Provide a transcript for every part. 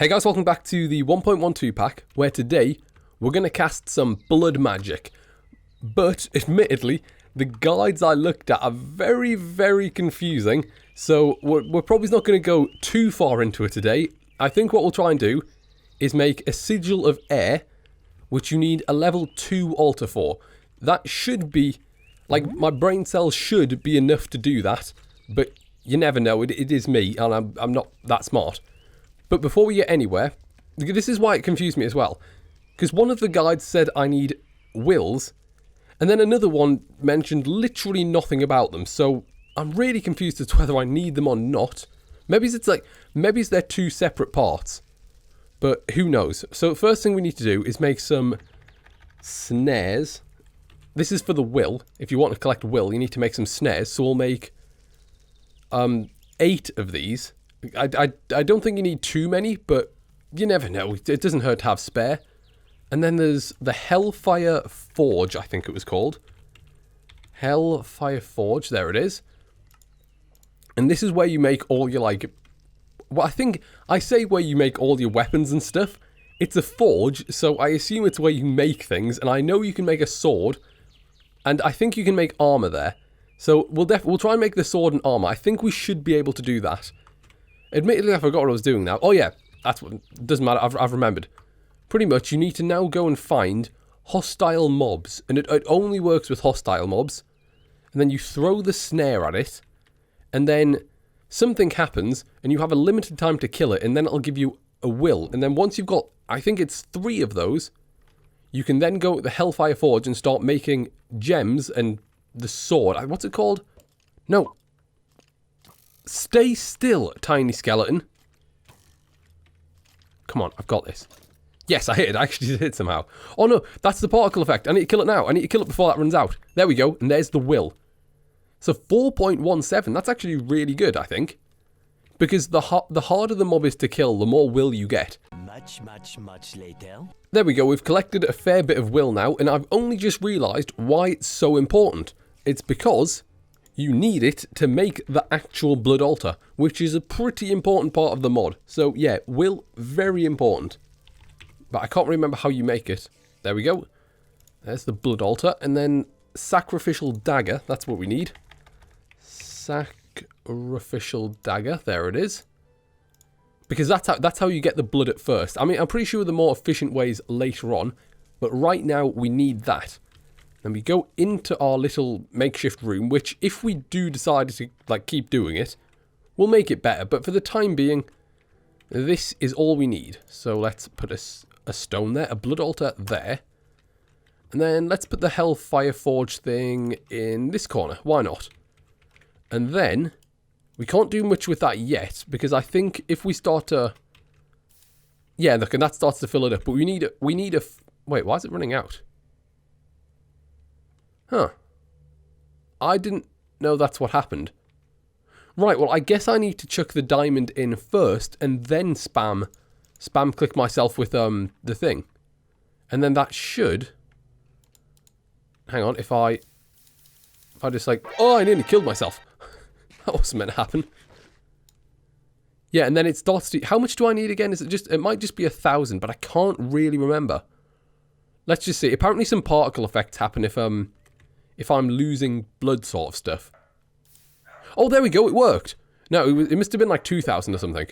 Hey guys, welcome back to the 1.12 pack, where today we're going to cast some blood magic. But, admittedly, the guides I looked at are very, very confusing, so we're probably not going to go too far into it today. I think what we'll try and do is make a Sigil of Air, which you need a level 2 altar for. That should be, like, my brain cells should be enough to do that, but you never know, it is me, and I'm not that smart. But before we get anywhere, this is why it confused me as well. Because one of the guides said I need wills, and then another one mentioned literally nothing about them. So I'm really confused as to whether I need them or not. Maybe they're two separate parts. But who knows? So first thing we need to do is make some snares. This is for the will. If you want to collect will, you need to make some snares. So we'll make 8 of these. I don't think you need too many, but you never know. It doesn't hurt to have spare. And then there's the Hellfire Forge, I think it was called. Hellfire Forge, there it is. And this is where you make all your, like... Well, I say where you make all your weapons and stuff. It's a forge, so I assume it's where you make things. And I know you can make a sword. And I think you can make armor there. So we'll try and make the sword and armor. I think we should be able to do that. Admittedly, I forgot what I was doing now. Oh yeah, that's what, doesn't matter, I've remembered. Pretty much, you need to now go and find hostile mobs. And it only works with hostile mobs. And then you throw the snare at it. And then something happens, and you have a limited time to kill it. And then it'll give you a will. And then once you've got, I think it's 3 of those, you can then go to the Hellfire Forge and start making gems and the sword. What's it called? No. Stay still, tiny skeleton. Come on, I've got this. Yes, I hit it. I actually did hit somehow. Oh no, that's the particle effect. I need to kill it now. I need to kill it before that runs out. There we go, and there's the will. So 4.17, that's actually really good, I think. Because the harder the mob is to kill, the more will you get. Much later. There we go, we've collected a fair bit of will now, and I've only just realised why it's so important. It's because you need it to make the actual blood altar, which is a pretty important part of the mod. So yeah, will, very important. But I can't remember how you make it. There we go. There's the blood altar, and then sacrificial dagger, that's what we need. Sacrificial dagger, there it is. Because that's how you get the blood at first. I mean, I'm pretty sure the more efficient ways later on, but right now we need that. Then we go into our little makeshift room, which if we do decide to like keep doing it, we'll make it better. But for the time being, this is all we need. So let's put a stone there, a blood altar there. And then let's put the Hellfire Forge thing in this corner. Why not? And then we can't do much with that yet, because I think if we start to... Yeah, look, and that starts to fill it up. But we need a... Wait, why is it running out? Huh. I didn't know that's what happened. Right, well, I guess I need to chuck the diamond in first and then spam click myself with the thing. And then that should... Hang on, if I just like... Oh, I nearly killed myself. That wasn't meant to happen. Yeah, and then it starts to... How much do I need again? Is it just... It might just be 1,000, but I can't really remember. Let's just see. Apparently some particle effects happen if I'm losing blood sort of stuff. Oh, there we go. It worked. No, it must have been like 2,000 or something.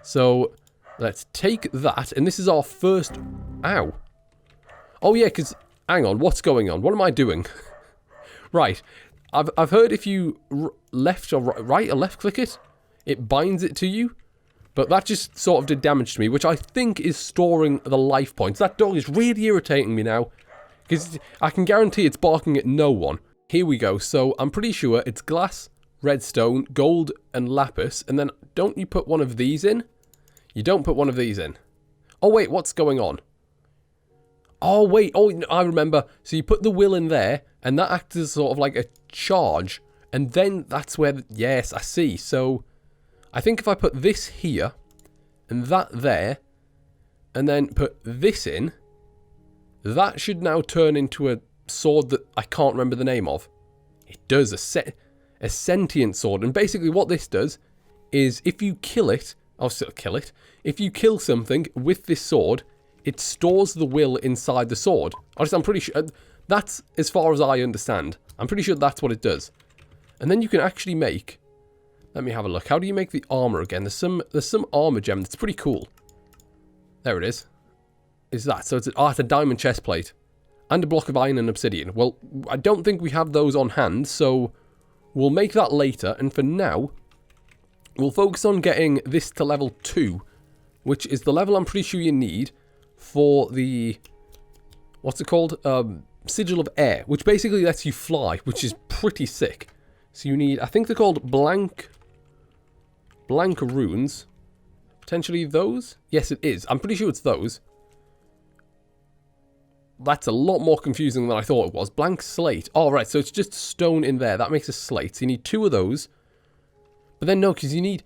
So, let's take that. And this is our first... Ow. Oh, yeah, because... Hang on. What's going on? What am I doing? Right. I've heard if you left or right or left click it, it binds it to you. But that just sort of did damage to me, which I think is storing the life points. That dog is really irritating me now. Because I can guarantee it's barking at no one. Here we go. So I'm pretty sure it's glass, redstone, gold, and lapis. And then don't you put one of these in? You don't put one of these in. Oh, wait. What's going on? Oh, wait. Oh, I remember. So you put the will in there. And that acts as sort of like a charge. And then that's where... Yes, I see. So I think if I put this here. And that there. And then put this in. That should now turn into a sword that I can't remember the name of. It does, a sentient sword. And basically what this does is if you kill it, I'll still kill it. If you kill something with this sword, it stores the will inside the sword. Honestly, I'm pretty sure... That's as far as I understand. I'm pretty sure that's what it does. And then you can actually make... Let me have a look. How do you make the armor again? There's some armor gem that's pretty cool. There it is. Is that? So it's a diamond chest plate. And a block of iron and obsidian. Well, I don't think we have those on hand, so we'll make that later. And for now, we'll focus on getting this to level 2, which is the level I'm pretty sure you need for the... What's it called? Sigil of Air, which basically lets you fly, which is pretty sick. So you need, I think they're called blank runes. Potentially those? Yes, it is. I'm pretty sure it's those. That's a lot more confusing than I thought it was. Blank slate. Oh, right, so it's just stone in there. That makes a slate. So you need 2 of those. But then no, because you need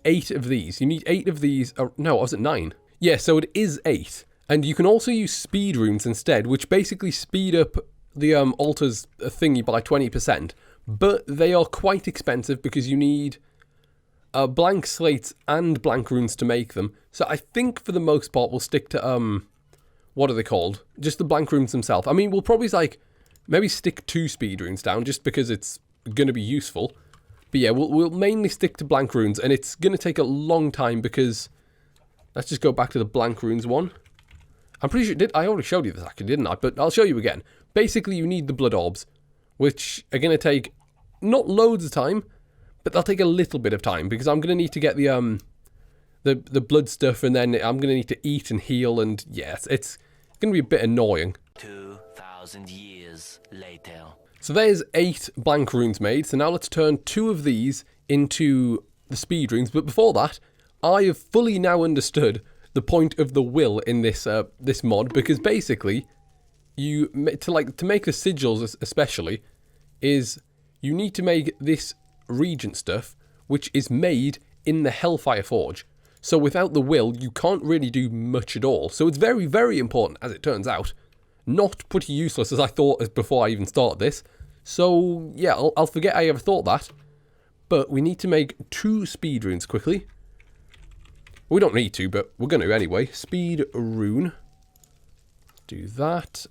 8 of these. You need 8 of these. No, was it 9? Yeah, so it is 8. And you can also use speed runes instead, which basically speed up the altar's thingy by 20%. But they are quite expensive because you need blank slates and blank runes to make them. So I think for the most part we'll stick to, what are they called? Just the blank runes themselves. I mean, we'll probably maybe stick 2 speed runes down just because it's going to be useful. But yeah, we'll mainly stick to blank runes, and it's going to take a long time because... Let's just go back to the blank runes one. I'm pretty sure... I already showed you this actually, didn't I? But I'll show you again. Basically, you need the blood orbs, which are going to take not loads of time, but they'll take a little bit of time because I'm going to need to get the blood stuff, and then I'm going to need to eat and heal, and yes, it's going to be a bit annoying. 2,000 years later. So there's 8 blank runes made. So now let's turn 2 of these into the speed runes. But before that, I have fully now understood the point of the will in this this mod, because basically to make the sigils especially is you need to make this regent stuff, which is made in the Hellfire Forge. So without the will, you can't really do much at all. So it's very, very important, as it turns out. Not pretty useless as I thought before I even started this. So yeah, I'll forget I ever thought that. But we need to make 2 speed runes quickly. We don't need to, but we're going to anyway. Speed rune. Do that.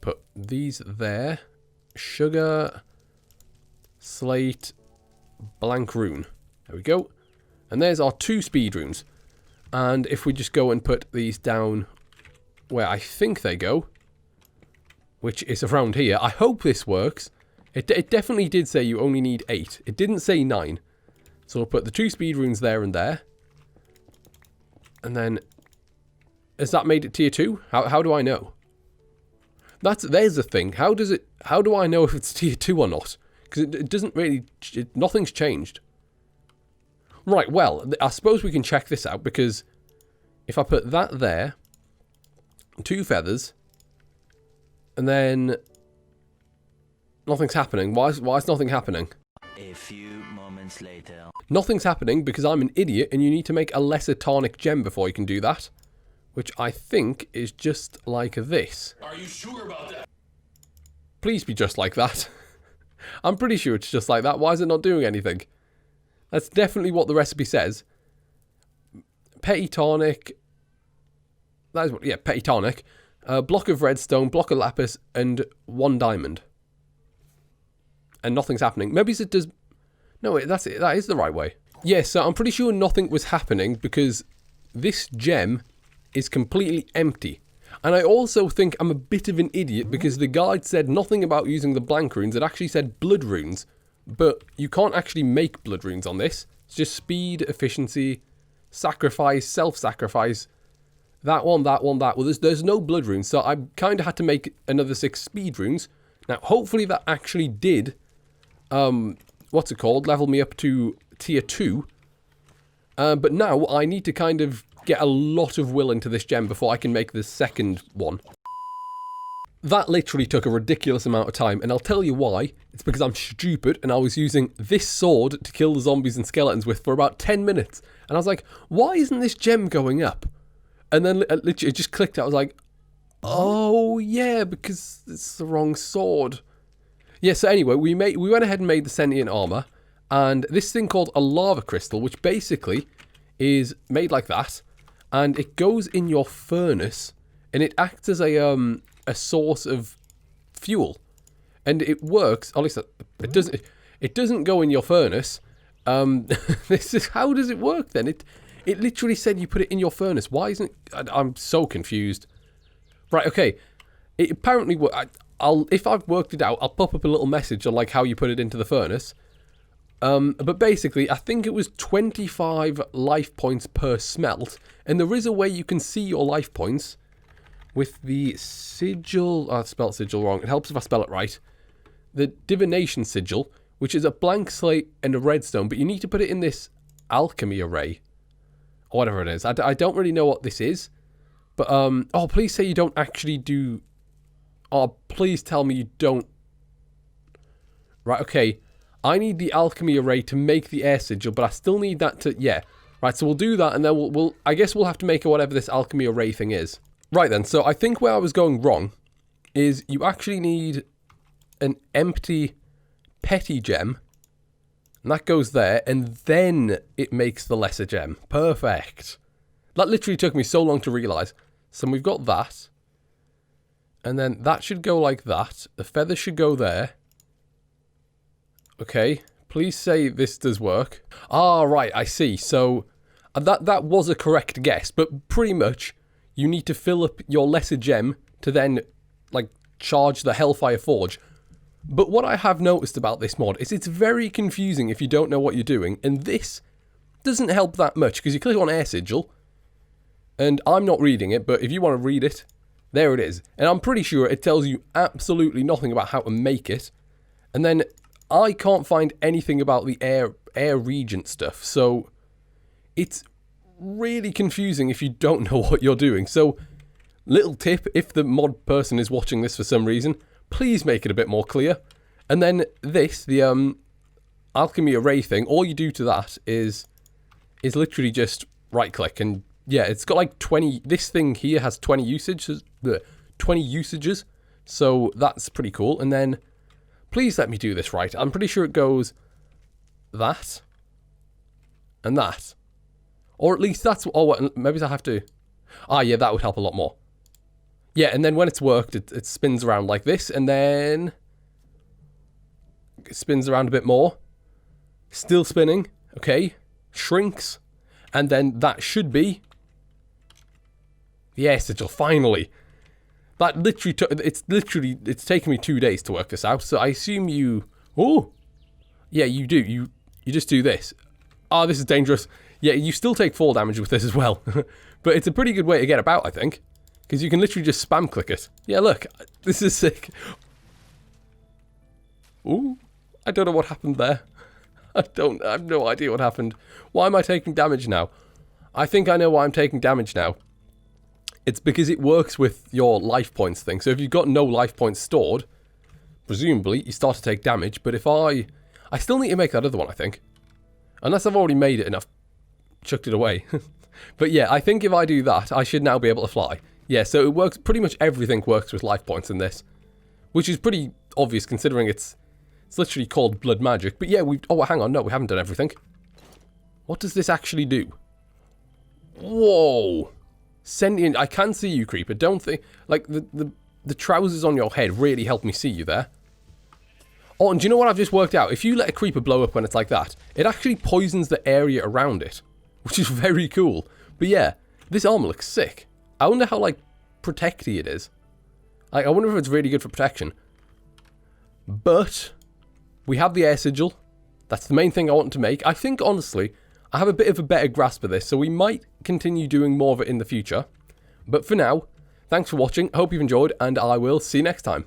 Put these there. Sugar. Slate. Blank rune. There we go. And there's our 2 speed runes. And if we just go and put these down where I think they go, which is around here. I hope this works. It definitely did say you only need 8. It didn't say 9. So we'll put the 2 speed runes there and there. And then, has that made it tier 2? How do I know? There's the thing. How do I know if it's tier 2 or not? Because it doesn't really, nothing's changed. Right, well, I suppose we can check this out, because if I put that there, 2 feathers, and then nothing's happening. Why is nothing happening? A few moments later. Nothing's happening because I'm an idiot, and you need to make a lesser tonic gem before you can do that. Which I think is just like this. Are you sure about that? Please be just like that. I'm pretty sure it's just like that. Why is it not doing anything? That's definitely what the recipe says. Petty tonic. That is what, yeah, petty tonic. Block of redstone, block of lapis, and 1 diamond. And nothing's happening. Maybe it does... No, wait, that's it. That is the right way. Yes, so I'm pretty sure nothing was happening because this gem is completely empty. And I also think I'm a bit of an idiot because the guide said nothing about using the blank runes. It actually said blood runes. But you can't actually make blood runes on this. It's just speed, efficiency, sacrifice, self-sacrifice. That one, that one, that. Well, there's no blood runes, so I kind of had to make another 6 speed runes. Now, hopefully that actually did... what's it called? Level me up to tier 2. But now I need to kind of get a lot of will into this gem before I can make the second one. That literally took a ridiculous amount of time, and I'll tell you why. It's because I'm stupid, and I was using this sword to kill the zombies and skeletons with for about 10 minutes. And I was like, why isn't this gem going up? And then literally it just clicked. I was like, oh yeah, because it's the wrong sword. Yeah, so anyway, we went ahead and made the sentient armor, and this thing called a lava crystal, which basically is made like that, and it goes in your furnace, and it acts as a source of fuel, and it works. At least it doesn't. It doesn't go in your furnace. This is how does it work then? It literally said you put it in your furnace. Why isn't it? I'm so confused. Right. Okay. It apparently. I'll if I've worked it out, I'll pop up a little message on like how you put it into the furnace. But basically, I think it was 25 life points per smelt, and there is a way you can see your life points with the sigil. I spelled sigil wrong. It helps if I spell it right. The Divination Sigil, which is a blank slate and a redstone, but you need to put it in this Alchemy Array, or whatever it is. I don't really know what this is, but oh, please say you don't actually do. Oh, please tell me you don't. Right, okay. I need the Alchemy Array to make the Air Sigil, but I still need that to, yeah. Right, so we'll do that, and then we'll I guess we'll have to make whatever this Alchemy Array thing is. Right then, so I think where I was going wrong is you actually need an empty petty gem, and that goes there, and then it makes the lesser gem. Perfect. That literally took me so long to realise. So we've got that, and then that should go like that. The feather should go there. Okay, please say this does work. Ah, right, I see. So that was a correct guess, but pretty much you need to fill up your lesser gem to then like charge the Hellfire Forge. But what I have noticed about this mod is it's very confusing if you don't know what you're doing, and this doesn't help that much because you click on Air Sigil, and I'm not reading it, but if you want to read it, there it is. And I'm pretty sure it tells you absolutely nothing about how to make it, and then I can't find anything about the air regent stuff, so it's really confusing if you don't know what you're doing. So, little tip, if the mod person is watching this for some reason, please make it a bit more clear. And then this, the Alchemy Array thing, all you do to that is literally just right-click, and yeah, it's got like 20, this thing here has 20 usages, so that's pretty cool. And then please let me do this right. I'm pretty sure it goes that and that. Or at least that's... Oh, maybe I have to... Ah, yeah, that would help a lot more. Yeah, and then when it's worked, it spins around like this, and then... it spins around a bit more. Still spinning. Okay. Shrinks. And then that should be... the Air Sigil, finally. That literally took... it's taken me 2 days to work this out, so I assume you... Oh! Yeah, you do. You just do this. Ah, this is dangerous. Yeah, you still take fall damage with this as well. But it's a pretty good way to get about, I think. Because you can literally just spam click it. Yeah, look. This is sick. Ooh. I don't know what happened there. I have no idea what happened. Why am I taking damage now? I think I know why I'm taking damage now. It's because it works with your life points thing. So if you've got no life points stored, presumably you start to take damage. But if I still need to make that other one, I think. Unless I've already made it and I've chucked it away. But yeah, I think if I do that, I should now be able to fly. Yeah, so it works, pretty much everything works with life points in this. Which is pretty obvious considering it's literally called Blood Magic. But yeah, oh, hang on, no, we haven't done everything. What does this actually do? Whoa! Sentient, I can see you, Creeper. Don't think, like, the trousers on your head really help me see you there. Oh, and do you know what I've just worked out? If you let a creeper blow up when it's like that, it actually poisons the area around it, which is very cool. But yeah, this armor looks sick. I wonder how, like, protecty it is. Like, I wonder if it's really good for protection. But we have the Air Sigil. That's the main thing I want to make. I think, honestly, I have a bit of a better grasp of this, so we might continue doing more of it in the future. But for now, thanks for watching. I hope you've enjoyed, and I will see you next time.